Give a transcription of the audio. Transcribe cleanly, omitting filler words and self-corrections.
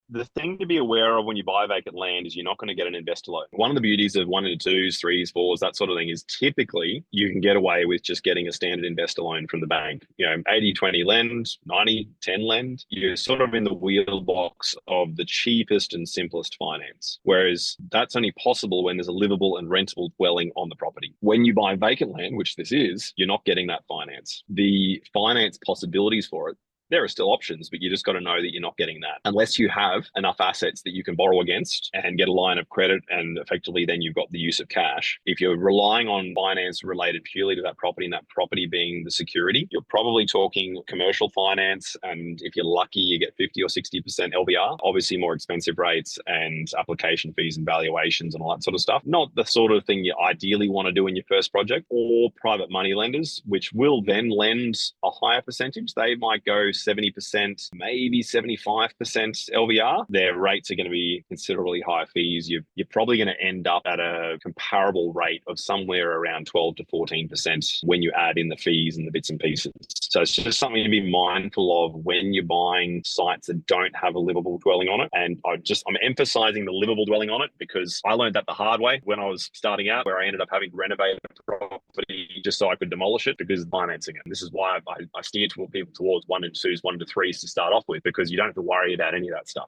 The thing to be aware of when you buy vacant land is you're not going to get an investor loan. One of the beauties of one into twos, threes, fours, that sort of thing is typically you can get away with just getting a standard investor loan from the bank. 80-20 lend, 90-10 lend. You're sort of in the wheelbox of the cheapest and simplest finance. Whereas that's only possible when there's a livable and rentable dwelling on the property. When you buy vacant land, which this is, you're not getting that finance. The finance possibilities for it, there are still options, but you just got to know that you're not getting that unless you have enough assets that you can borrow against and get a line of credit. And effectively, then you've got the use of cash. If you're relying on finance related purely to that property and that property being the security, you're probably talking commercial finance. And if you're lucky, you get 50 or 60% LVR, obviously more expensive rates and application fees and valuations and all that sort of stuff. Not the sort of thing you ideally want to do in your first project. Or private money lenders, which will then lend a higher percentage. They might go 70%, maybe 75% LVR. Their rates are going to be considerably higher fees. You're probably going to end up at a comparable rate of somewhere around 12 to 14% when you add in the fees and the bits and pieces. So it's just something to be mindful of when you're buying sites that don't have a livable dwelling on it. And I'm emphasizing the livable dwelling on it because I learned that the hard way when I was starting out, where I ended up having to renovate a property just so I could demolish it because of financing it. And this is why I steer people towards one and twos, one to threes to start off with, because you don't have to worry about any of that stuff.